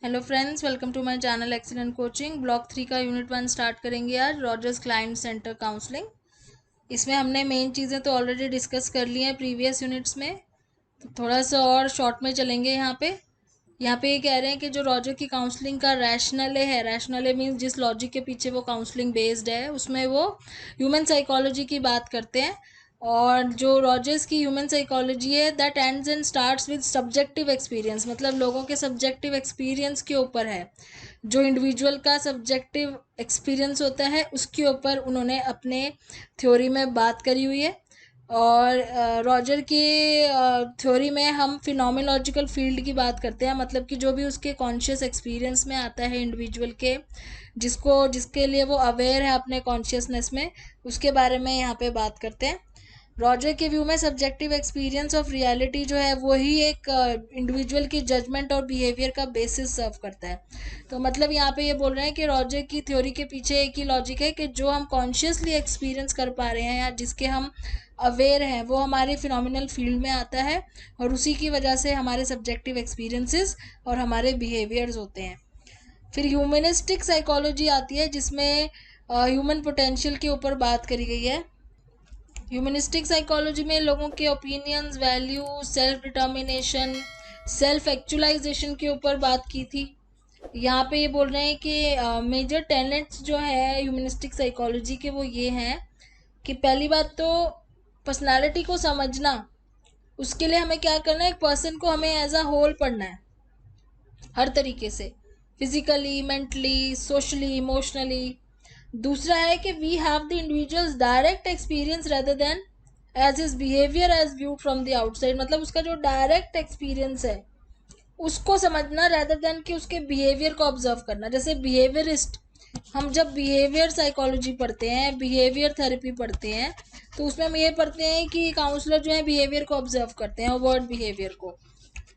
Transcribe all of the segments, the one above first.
Hello friends, welcome to my channel excellent coaching. Block 3 का unit 1 start करेंगे आज, Rogers client centre counselling. इसमें हमने मेन चीज़ें तो ऑलरेडी डिस्कस कर ली हैं प्रीवियस यूनिट्स में, तो थोड़ा सा और शॉर्ट में चलेंगे। यहाँ पे ये कह रहे हैं कि जो रॉजर की काउंसलिंग का रैशनले है, रैशनले मीन्स जिस लॉजिक के पीछे वो काउंसलिंग बेस्ड है, उसमें वो ह्यूमन साइकोलॉजी की बात करते हैं। और जो रॉजर्स की ह्यूमन साइकोलॉजी है that ends and starts with subjective experience, मतलब लोगों के सब्जेक्टिव एक्सपीरियंस के ऊपर है। जो इंडिविजुअल का सब्जेक्टिव एक्सपीरियंस होता है उसके ऊपर उन्होंने अपने थ्योरी में बात करी हुई है। और रॉजर के थ्योरी में हम फिनोमेनोलॉजिकल फील्ड की बात करते हैं, मतलब कि जो भी उसके कॉन्शियस एक्सपीरियंस में आता है इंडिविजुअल के, जिसके लिए वो अवेयर है अपने कॉन्शियसनेस में, उसके बारे में यहाँ पे बात करते हैं। रॉजर के व्यू में सब्जेक्टिव एक्सपीरियंस ऑफ रियलिटी जो है वही एक इंडिविजुअल की जजमेंट और बिहेवियर का बेसिस सर्व करता है। तो मतलब यहाँ पे ये बोल रहे हैं कि रॉजर की थ्योरी के पीछे एक ही लॉजिक है कि जो हम कॉन्शियसली एक्सपीरियंस कर पा रहे हैं या जिसके हम अवेयर हैं वो हमारे फिनोमिनल फील्ड में आता है, और उसी की वजह से हमारे सब्जेक्टिव एक्सपीरियंसेस और हमारे बिहेवियर्स होते हैं। फिर ह्यूमनिस्टिक साइकोलॉजी आती है जिसमें ह्यूमन पोटेंशियल के ऊपर बात करी गई है। ह्यूमनिस्टिक साइकोलॉजी में लोगों के opinions, value, self determination, self actualisation के ऊपर बात की थी। यहाँ पे ये बोल रहे हैं कि मेजर टेनेट्स जो है ह्यूमनिस्टिक साइकोलॉजी के वो ये हैं कि पहली बात तो पर्सनालिटी को समझना। उसके लिए हमें क्या करना है, एक पर्सन को हमें एज अ होल पढ़ना है हर तरीके से, फिजिकली, मेंटली, सोशली, इमोशनली। दूसरा है कि we have the individuals direct experience rather than as his behaviour as viewed from the outside, मतलब उसका जो डायरेक्ट एक्सपीरियंस है उसको समझना रेदर देन कि उसके बिहेवियर को ऑब्जर्व करना। जैसे बिहेवियरिस्ट, हम जब बिहेवियर साइकोलॉजी पढ़ते हैं, बिहेवियर थेरेपी पढ़ते हैं, तो उसमें हम ये पढ़ते हैं कि काउंसलर जो है बिहेवियर को ऑब्जर्व करते हैं, वर्ड बिहेवियर को।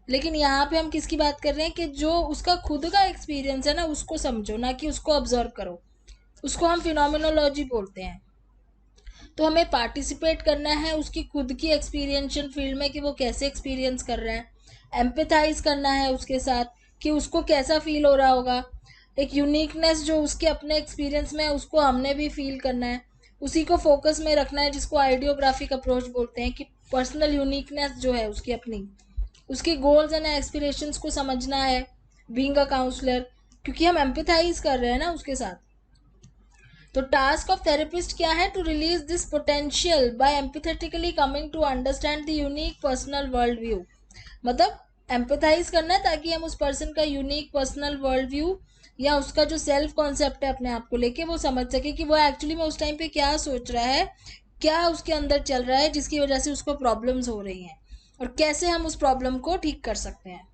लेकिन यहाँ पे हम किसकी बात कर रहे हैं कि जो उसका खुद का एक्सपीरियंस है ना उसको समझो, ना कि उसको ऑब्जर्व करो। उसको हम फिनोमिनोलॉजी बोलते हैं। तो हमें पार्टिसिपेट करना है उसकी खुद की एक्सपीरियंशियल फील्ड में कि वो कैसे एक्सपीरियंस कर रहा है। एम्पैथाइज करना है उसके साथ कि उसको कैसा फील हो रहा होगा। एक यूनिकनेस जो उसके अपने एक्सपीरियंस में है उसको हमने भी फील करना है, उसी को फोकस में रखना है, जिसको आइडियोग्राफिक अप्रोच बोलते हैं कि पर्सनल यूनिकनेस जो है उसकी अपनी, उसकी गोल्स एंड एस्पिरेशंस को समझना है बीइंग अ काउंसलर, क्योंकि हम एम्पैथाइज कर रहे हैं ना उसके साथ। तो टास्क ऑफ थेरेपिस्ट क्या है, to release this potential by empathetically coming to understand the unique personal world view. मतलब एम्पैथाइज करना है ताकि हम उस पर्सन का यूनिक पर्सनल वर्ल्ड व्यू या उसका जो सेल्फ कॉन्सेप्ट है अपने आप को लेके वो समझ सके कि वो एक्चुअली में उस टाइम पे क्या सोच रहा है, क्या उसके अंदर चल रहा है जिसकी वजह से उसको प्रॉब्लम्स हो रही हैं, और कैसे हम उस प्रॉब्लम को ठीक कर सकते हैं।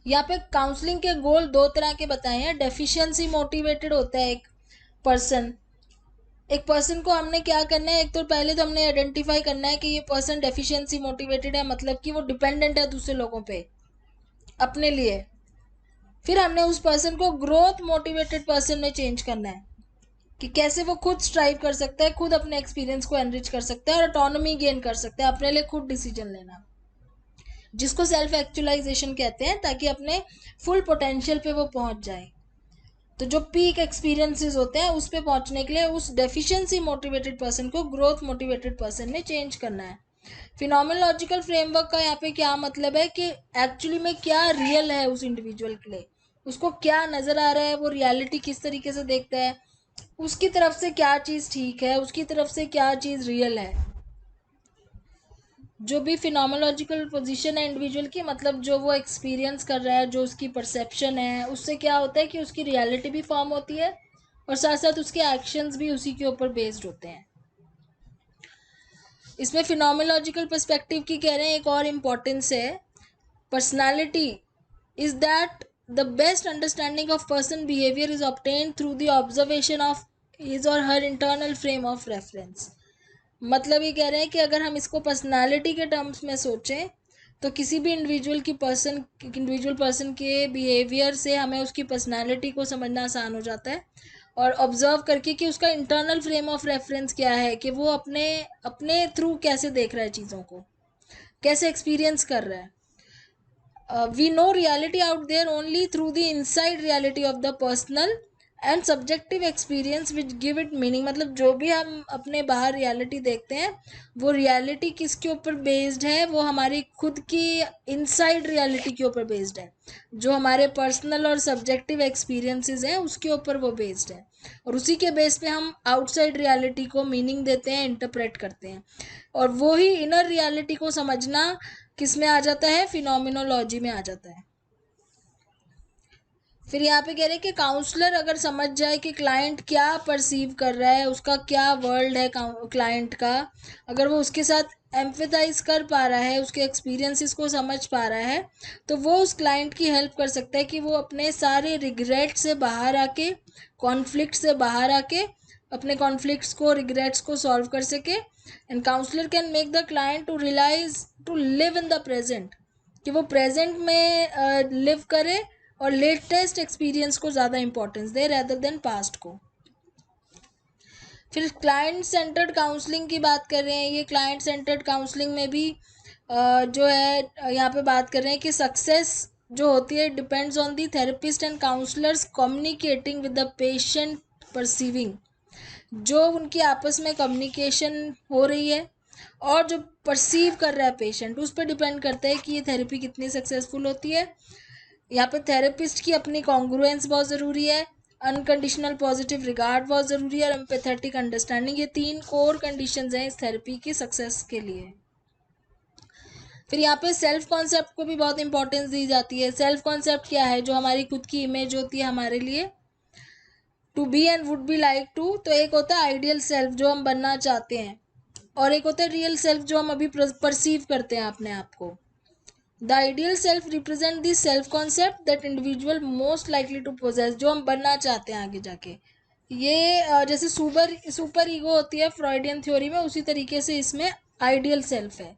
यहाँ पे काउंसलिंग के गोल दो तरह के बताए हैं। डेफिशिएंसी मोटिवेटेड होता है पर्सन एक पर्सन को हमने क्या करना है, एक तो पहले तो हमने आइडेंटिफाई करना है कि ये पर्सन डेफिशिएंसी मोटिवेटेड है, मतलब कि वो डिपेंडेंट है दूसरे लोगों पे अपने लिए। फिर हमने उस पर्सन को ग्रोथ मोटिवेटेड पर्सन में चेंज करना है कि कैसे वो खुद स्ट्राइव कर सकता है, खुद अपने एक्सपीरियंस को एनरिच कर सकता है और ऑटोनॉमी गेन कर सकता है, अपने लिए खुद डिसीजन लेना, जिसको सेल्फ एक्चुअलाइजेशन कहते हैं, ताकि अपने फुल पोटेंशियल पे वो पहुंच जाए। तो जो पीक एक्सपीरियंसेस होते हैं उस पे पहुंचने के लिए उस डेफिशिएंसी मोटिवेटेड पर्सन को ग्रोथ मोटिवेटेड पर्सन में चेंज करना है। फिनोमेनोलॉजिकल फ्रेमवर्क का यहाँ पे क्या मतलब है कि एक्चुअली में क्या रियल है उस इंडिविजुअल के लिए, उसको क्या नज़र आ रहा है, वो रियलिटी किस तरीके से देखता है, उसकी तरफ से क्या चीज़ ठीक है, उसकी तरफ से क्या चीज़ रियल है। जो भी फिनोमेनोलॉजिकल पोजीशन है इंडिविजुअल की, मतलब जो वो एक्सपीरियंस कर रहा है, जो उसकी परसेप्शन है, उससे क्या होता है कि उसकी रियलिटी भी फॉर्म होती है और साथ साथ उसके एक्शंस भी उसी के ऊपर बेस्ड होते हैं। इसमें फिनोमेनोलॉजिकल पर्सपेक्टिव की कह रहे हैं एक और इम्पोर्टेंस है, personality is that the best understanding of person behaviour is obtained through the observation of his or her internal frame of reference. मतलब ये कह रहे हैं कि अगर हम इसको पर्सनालिटी के टर्म्स में सोचें तो किसी भी इंडिविजुअल पर्सन के बिहेवियर से हमें उसकी पर्सनालिटी को समझना आसान हो जाता है, और ऑब्जर्व करके कि उसका इंटरनल फ्रेम ऑफ रेफरेंस क्या है, कि वो अपने अपने थ्रू कैसे देख रहा है चीज़ों को, कैसे एक्सपीरियंस कर रहा है। we know reality out there only through the inside reality of the personal and subjective experience which give it meaning. मतलब जो भी हम अपने बाहर रियलिटी देखते हैं वो रियलिटी किसके ऊपर बेस्ड है, वो हमारी खुद की इनसाइड रियलिटी के ऊपर बेस्ड है. जो हमारे पर्सनल और सब्जेक्टिव एक्सपीरियंसेस हैं उसके ऊपर वो बेस्ड है, और उसी के बेस पे हम आउटसाइड रियलिटी को मीनिंग देते हैं, इंटरप्रेट करते हैं. और वो ही इनर रियलिटी को समझना किस में आ जाता है, फिनोमिनोलॉजी में आ जाता है. फिर यहाँ पे कह रहे हैं कि काउंसलर अगर समझ जाए कि क्लाइंट क्या परसीव कर रहा है, उसका क्या वर्ल्ड है क्लाइंट का, अगर वो उसके साथ एम्फेथाइज कर पा रहा है, उसके एक्सपीरियंसेस को समझ पा रहा है, तो वो उस क्लाइंट की हेल्प कर सकता है कि वो अपने सारे रिग्रेट से बाहर आके, कॉन्फ्लिक्ट से बाहर आके अपने कॉन्फ्लिक्ट्स को, रिग्रेट्स को सॉल्व कर सके. And counsellor can make the client to realise to live in the present, कि वो प्रेजेंट में लिव करे और लेटेस्ट एक्सपीरियंस को ज़्यादा इंपॉर्टेंस दे रेदर देन पास्ट को. फिर क्लाइंट सेंटर्ड काउंसलिंग की बात कर रहे हैं. ये क्लाइंट सेंटर्ड काउंसलिंग में भी जो है यहाँ पे बात कर रहे हैं कि सक्सेस जो होती है depends on the therapist and counsellors communicating with the patient perceiving. जो उनकी आपस में कम्युनिकेशन हो रही है और जो परसीव कर रहा है पेशेंट, उस पर डिपेंड करता है कि ये थेरेपी कितनी सक्सेसफुल होती है. यहाँ पे थेरेपिस्ट की अपनी कॉन्ग्रुएंस बहुत ज़रूरी है, अनकंडीशनल पॉजिटिव रिगार्ड बहुत ज़रूरी है, और एम्पैथेटिक अंडरस्टैंडिंग. ये 3 कोर कंडीशंस हैं इस थेरेपी की सक्सेस के लिए. फिर यहाँ पे सेल्फ कॉन्सेप्ट को भी बहुत इंपॉर्टेंस दी जाती है. सेल्फ कॉन्सेप्ट क्या है, जो हमारी खुद की इमेज होती है हमारे लिए, to be and would be like to. तो एक होता है आइडियल सेल्फ जो हम बनना चाहते हैं, और एक होता है रियल सेल्फ जो हम अभी परसीव करते हैं अपने आप को. The ideal self represent the self concept that individual most likely to possess, जो हम बनना चाहते हैं आगे जाके. ये जैसे सुपर ईगो होती है फ्रॉइडियन थ्योरी में, उसी तरीके से इसमें आइडियल सेल्फ है.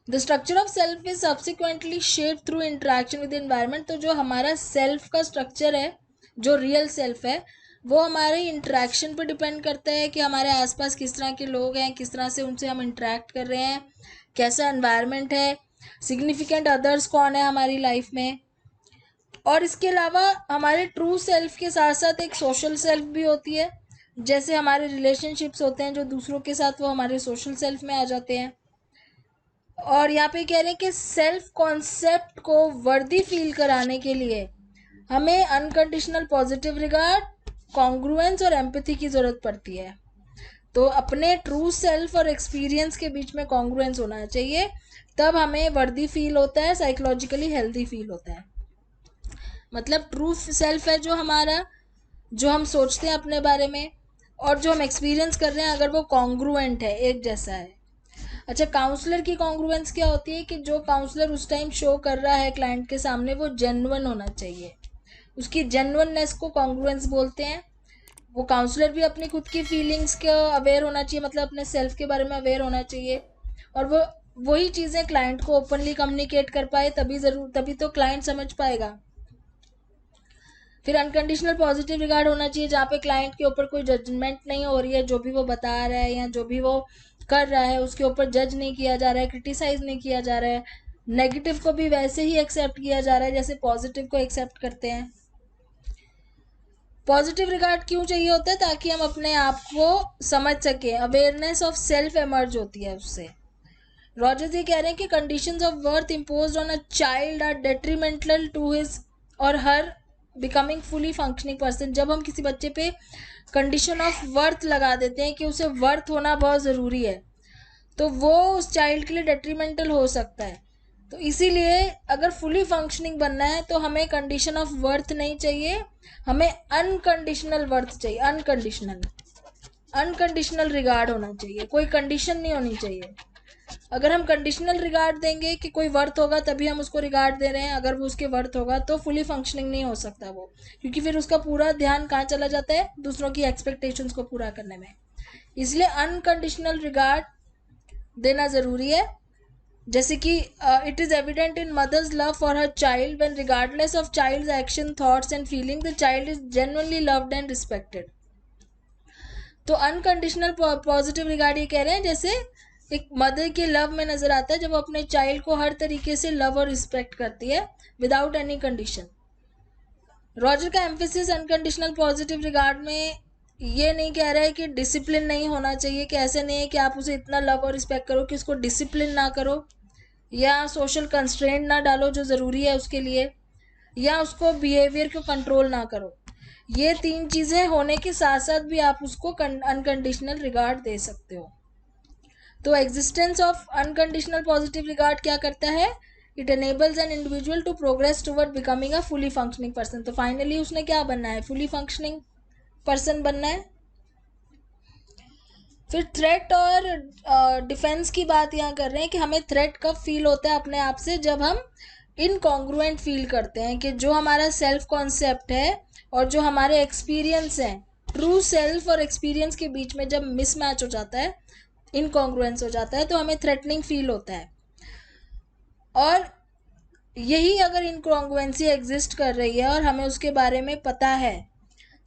The structure of self is subsequently shape through interaction with environment. तो जो हमारा सेल्फ का स्ट्रक्चर है, जो रियल सेल्फ है, वो हमारे इंटरेक्शन पर डिपेंड करता है कि हमारे आसपास किस तरह के लोग हैं, किस तरह से उनसे हम इंटरेक्ट कर रहे हैं, कैसा एनवायरनमेंट है, सिग्निफिकेंट अदर्स कौन है हमारी लाइफ में. और इसके अलावा हमारे ट्रू सेल्फ के साथ साथ एक सोशल सेल्फ भी होती है. जैसे हमारे रिलेशनशिप्स होते हैं जो दूसरों के साथ, वो हमारे सोशल सेल्फ में आ जाते हैं. और यहाँ पे कह रहे हैं कि सेल्फ कॉन्सेप्ट को वर्दी फील कराने के लिए हमें अनकंडीशनल पॉजिटिव रिगार्ड, कॉन्ग्रुएंस और एम्पैथी की ज़रूरत पड़ती है. तो अपने ट्रू सेल्फ और एक्सपीरियंस के बीच में कॉन्ग्रुएंस होना चाहिए, तब हमें वर्दी फील होता है, साइकोलॉजिकली हेल्दी फील होता है. मतलब ट्रू सेल्फ है जो हमारा, जो हम सोचते हैं अपने बारे में और जो हम एक्सपीरियंस कर रहे हैं, अगर वो कॉन्ग्रुएंट है, एक जैसा है. अच्छा, काउंसलर की कॉन्ग्रुएंस क्या होती है कि जो काउंसलर उस टाइम शो कर रहा है क्लाइंट के सामने, वो जेन्युइन होना चाहिए. उसकी जेन्युइननेस को कॉन्ग्रुएंस बोलते हैं. वो काउंसलर भी अपनी खुद की फीलिंग्स का अवेयर होना चाहिए, मतलब अपने सेल्फ के बारे में अवेयर होना चाहिए, और वो वही चीज़ें क्लाइंट को ओपनली कम्युनिकेट कर पाए, तभी तो क्लाइंट समझ पाएगा. फिर अनकंडीशनल पॉजिटिव रिगार्ड होना चाहिए, जहाँ पे क्लाइंट के ऊपर कोई जजमेंट नहीं हो रही है. जो भी वो बता रहा है या जो भी वो कर रहा है उसके ऊपर जज नहीं किया जा रहा है, क्रिटिसाइज नहीं किया जा रहा है. नेगेटिव को भी वैसे ही एक्सेप्ट किया जा रहा है जैसे पॉजिटिव को एक्सेप्ट करते हैं. पॉजिटिव रिगार्ड क्यों चाहिए होता है, ताकि हम अपने आप को समझ सकें, अवेयरनेस ऑफ सेल्फ एमर्ज होती है उससे. रॉजर्स ये कह रहे हैं कि conditions of worth imposed on a child are detrimental to his or her becoming fully functioning person. जब हम किसी बच्चे पे कंडीशन ऑफ वर्थ लगा देते हैं कि उसे वर्थ होना बहुत ज़रूरी है, तो वो उस चाइल्ड के लिए डेट्रीमेंटल हो सकता है. तो इसीलिए अगर फुली फंक्शनिंग बनना है तो हमें कंडीशन ऑफ वर्थ नहीं चाहिए, हमें अनकंडीशनल वर्थ चाहिए. अनकंडीशनल रिगार्ड होना चाहिए, कोई कंडीशन नहीं होनी चाहिए. अगर हम कंडीशनल रिगार्ड देंगे कि कोई वर्थ होगा तभी हम उसको रिगार्ड दे रहे हैं, अगर वो उसके वर्थ होगा तो फुली फंक्शनिंग नहीं हो सकता वो, क्योंकि फिर उसका पूरा ध्यान कहाँ चला जाता है, दूसरों की एक्सपेक्टेशंस को पूरा करने में. इसलिए अनकंडीशनल रिगार्ड देना ज़रूरी है. जैसे कि it is evident in mother's love for her child when regardless of child's action, thoughts and feeling the child is genuinely loved and respected. तो अनकंडीशनल पॉजिटिव रिगार्ड ये कह रहे हैं जैसे एक मदर के लव में नजर आता है, जब वो अपने चाइल्ड को हर तरीके से लव और रिस्पेक्ट करती है विदाउट एनी कंडीशन। रॉजर का एम्फेसिस अनकंडीशनल पॉजिटिव रिगार्ड में ये नहीं कह रहा है कि डिसिप्लिन नहीं होना चाहिए, कि ऐसे नहीं है कि आप उसे इतना लव और रिस्पेक्ट करो कि उसको डिसिप्लिन ना करो, या सोशल कंस्ट्रेंट ना डालो जो ज़रूरी है उसके लिए, या उसको बिहेवियर को कंट्रोल ना करो। ये तीन चीज़ें होने के साथ साथ भी आप उसको अनकंडीशनल रिगार्ड दे सकते हो। तो existence of unconditional positive regard क्या करता है? It enables an individual to progress toward becoming a fully functioning person. तो फाइनली उसने क्या बनना है? फुली फंक्शनिंग पर्सन बनना है। फिर थ्रेट और डिफेंस की बात यहाँ कर रहे हैं कि हमें थ्रेट कब फील होता है अपने आप से? जब हम इनकॉन्ग्रुएंट फील करते हैं, कि जो हमारा सेल्फ कॉन्सेप्ट है और जो हमारे एक्सपीरियंस हैं, ट्रू सेल्फ और एक्सपीरियंस के बीच में जब मिसमैच हो जाता है, इनकॉन्ग्रुएंस हो जाता है, तो हमें थ्रेटनिंग फील होता है। और यही अगर इनकॉन्ग्रुएंसी एग्जिस्ट कर रही है और हमें उसके बारे में पता है,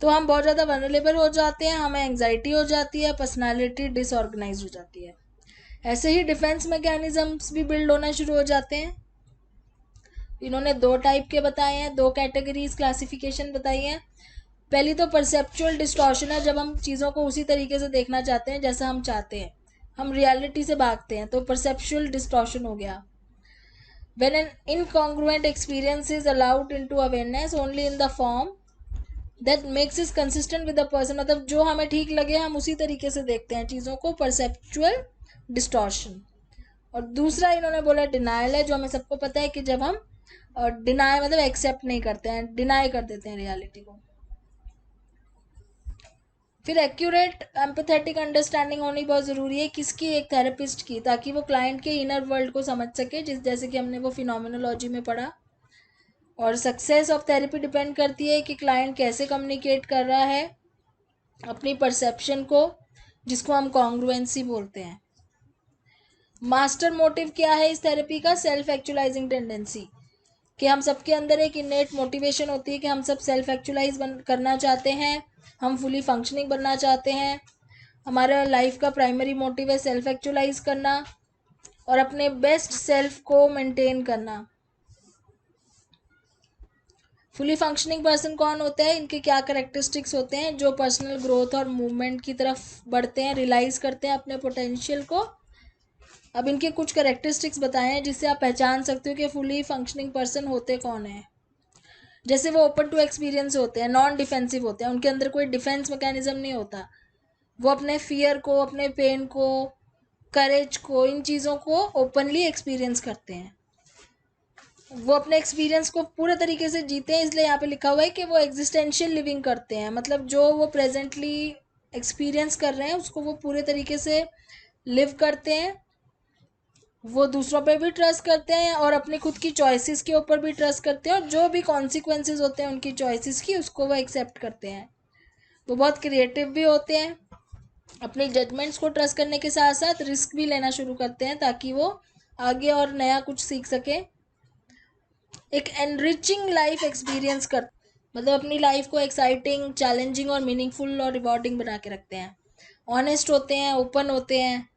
तो हम बहुत ज़्यादा वनरेबल हो जाते हैं, हमें एंग्जाइटी हो जाती है, पर्सनालिटी डिसऑर्गेनाइज हो जाती है। ऐसे ही डिफेंस मैकेनिज्म्स भी बिल्ड होना शुरू हो जाते हैं। इन्होंने दो टाइप के बताए हैं, दो कैटेगरीज क्लासिफिकेशन बताई हैं। पहली तो परसेप्चुअल डिस्टॉर्शन है, जब हम चीज़ों को उसी तरीके से देखना चाहते हैं जैसा हम चाहते हैं, हम रियलिटी से भागते हैं, तो परसेप्चुअल डिस्टॉर्शन हो गया। When an incongruent experience is allowed into awareness only in the form that makes it consistent with the person, मतलब जो हमें ठीक लगे हम उसी तरीके से देखते हैं चीज़ों को, परसेप्चुअल डिस्टॉर्शन। और दूसरा इन्होंने बोला डिनायल है, जो हमें सबको पता है कि जब हम डिनाई मतलब एक्सेप्ट नहीं करते हैं, डिनाई कर देते हैं रियलिटी को। फिर एक्यूरेट एम्पैथेटिक अंडरस्टैंडिंग होनी बहुत ज़रूरी है, किसकी? एक थेरेपिस्ट की, ताकि वो क्लाइंट के इनर वर्ल्ड को समझ सके, जैसे कि हमने वो फिनोमिनोलॉजी में पढ़ा। और सक्सेस ऑफ थेरेपी डिपेंड करती है कि क्लाइंट कैसे कम्युनिकेट कर रहा है अपनी परसेप्शन को, जिसको हम कॉन्ग्रुएंसी बोलते हैं। मास्टर मोटिव क्या है इस थेरेपी का? सेल्फ एक्चुअलाइजिंग टेंडेंसी, कि हम सबके अंदर एक इनेट मोटिवेशन होती है कि हम सब सेल्फ एक्चुअलाइज करना चाहते हैं, हम फुली फंक्शनिंग बनना चाहते हैं। हमारा लाइफ का प्राइमरी मोटिव है सेल्फ एक्चुअलाइज करना और अपने बेस्ट सेल्फ को मेंटेन करना। फुली फंक्शनिंग पर्सन कौन होता है? इनके क्या करेक्टरिस्टिक्स होते हैं? जो पर्सनल ग्रोथ और मूवमेंट की तरफ बढ़ते हैं, रियलाइज करते हैं अपने पोटेंशियल को। अब इनके कुछ करेक्टरिस्टिक्स बताए हैं जिससे आप पहचान सकते हो कि फुली फंक्शनिंग पर्सन होते कौन है। जैसे वो ओपन टू एक्सपीरियंस होते हैं, नॉन डिफेंसिव होते हैं, उनके अंदर कोई डिफेंस मैकेनिज्म नहीं होता। वो अपने फियर को, अपने पेन को, करेज को, इन चीज़ों को ओपनली एक्सपीरियंस करते हैं। वो अपने एक्सपीरियंस को पूरे तरीके से जीते हैं, इसलिए यहाँ पे लिखा हुआ है कि वो एग्जिस्टेंशियल लिविंग करते हैं, मतलब जो वो प्रेजेंटली एक्सपीरियंस कर रहे हैं उसको वो पूरे तरीके से लिव करते हैं। वो दूसरों पे भी ट्रस्ट करते हैं और अपनी खुद की चॉइसेस के ऊपर भी ट्रस्ट करते हैं, और जो भी कॉन्सिक्वेंसेस होते हैं उनकी चॉइसेस की, उसको वो एक्सेप्ट करते हैं। वो बहुत क्रिएटिव भी होते हैं, अपनी जजमेंट्स को ट्रस्ट करने के साथ साथ रिस्क भी लेना शुरू करते हैं ताकि वो आगे और नया कुछ सीख सके। एक एनरिचिंग लाइफ एक्सपीरियंस कर, मतलब अपनी लाइफ को एक्साइटिंग, चैलेंजिंग और मीनिंगफुल और रिवॉर्डिंग बना के रखते हैं। ऑनेस्ट होते हैं, ओपन होते हैं,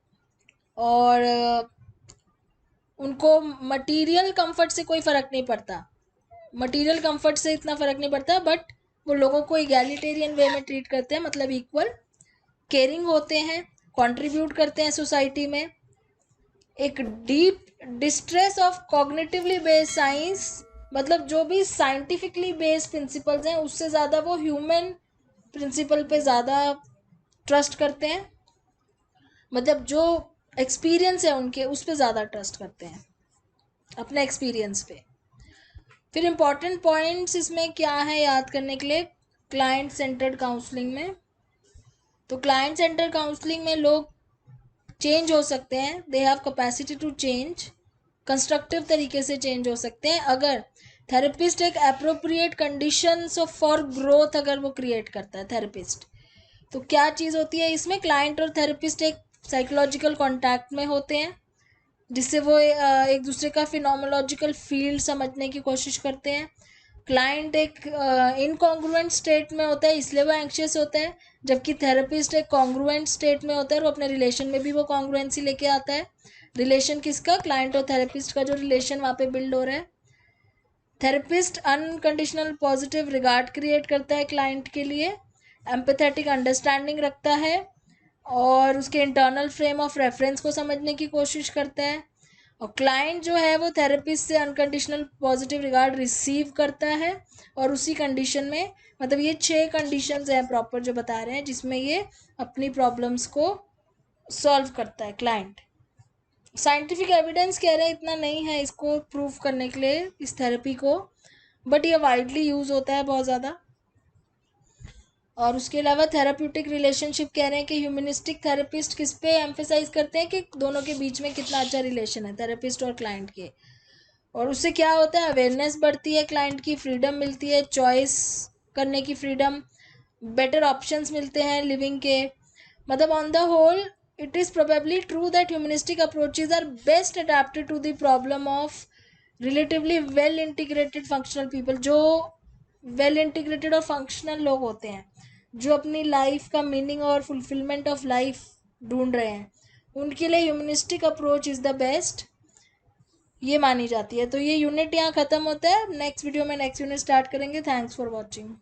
और उनको मटेरियल कंफर्ट से कोई फ़र्क नहीं पड़ता। मटेरियल कंफर्ट से इतना फ़र्क नहीं पड़ता, बट वो लोगों को इगैलिटेरियन वे में ट्रीट करते हैं, मतलब इक्वल। केयरिंग होते हैं, कंट्रीब्यूट करते हैं सोसाइटी में। एक deep distress of cognitively based science, मतलब जो भी साइंटिफिकली बेस्ड प्रिंसिपल्स हैं उससे ज़्यादा वो ह्यूमन प्रिंसिपल पे ज़्यादा ट्रस्ट करते हैं, मतलब जो एक्सपीरियंस है उनके उस पर ज़्यादा ट्रस्ट करते हैं, अपने एक्सपीरियंस पे। फिर इम्पॉर्टेंट पॉइंट्स इसमें क्या है याद करने के लिए? क्लाइंट सेंटर्ड काउंसलिंग में, तो क्लाइंट सेंटर्ड काउंसलिंग में लोग चेंज हो सकते हैं, they have capacity to change, constructive तरीके से चेंज हो सकते हैं अगर थेरेपिस्ट एक appropriate conditions of for growth अगर वो क्रिएट करता है थेरेपिस्ट। तो क्या चीज़ होती है इसमें? क्लाइंट और थेरेपिस्ट एक साइकोलॉजिकल कॉन्टैक्ट में होते हैं, जिससे वो एक दूसरे का फिनोमोलॉजिकल फील्ड समझने की कोशिश करते हैं। क्लाइंट एक इनकॉन्ग्रुएंट स्टेट में होता है इसलिए वो एंग्शियस होता है, जबकि थेरेपिस्ट एक कॉन्ग्रुएंट स्टेट में होता है और वो अपने रिलेशन में भी वो कॉन्ग्रुएंसी लेके आता है। रिलेशन किसका? क्लाइंट और थेरेपिस्ट का जो रिलेशन वहाँ पे बिल्ड हो रहा है। Therapist unconditional positive regard create करता है क्लाइंट के लिए, एम्पैथेटिक अंडरस्टैंडिंग रखता है और उसके इंटरनल फ्रेम ऑफ रेफरेंस को समझने की कोशिश करता है। और क्लाइंट जो है वो थेरेपिस्ट से अनकंडीशनल पॉजिटिव रिगार्ड रिसीव करता है और उसी कंडीशन में, मतलब ये 6 कंडीशंस हैं प्रॉपर जो बता रहे हैं जिसमें ये अपनी प्रॉब्लम्स को सॉल्व करता है क्लाइंट। साइंटिफिक एविडेंस कह रहे हैं इतना नहीं है इसको प्रूव करने के लिए इस थेरेपी को, बट ये वाइडली यूज होता है बहुत ज़्यादा। और उसके अलावा थेराप्यूटिक रिलेशनशिप कह रहे हैं कि ह्यूमनिस्टिक थेरेपिस्ट किस पे एम्फेसाइज करते हैं कि दोनों के बीच में कितना अच्छा रिलेशन है थेरेपिस्ट और क्लाइंट के। और उससे क्या होता है? अवेयरनेस बढ़ती है, क्लाइंट की फ्रीडम मिलती है, चॉइस करने की फ्रीडम, बेटर ऑप्शंस मिलते हैं लिविंग के। मतलब on the whole it is probably true that humanistic approaches are best adapted to the problem of relatively well integrated functional people. जो वेल इंटीग्रेटेड और फंक्शनल लोग होते हैं, जो अपनी लाइफ का मीनिंग और फुलफिलमेंट ऑफ लाइफ ढूंढ रहे हैं, उनके लिए humanistic approach is the best, ये मानी जाती है। तो ये यूनिट यहाँ ख़त्म होता है। नेक्स्ट वीडियो में नेक्स्ट यूनिट स्टार्ट करेंगे। Thanks for watching.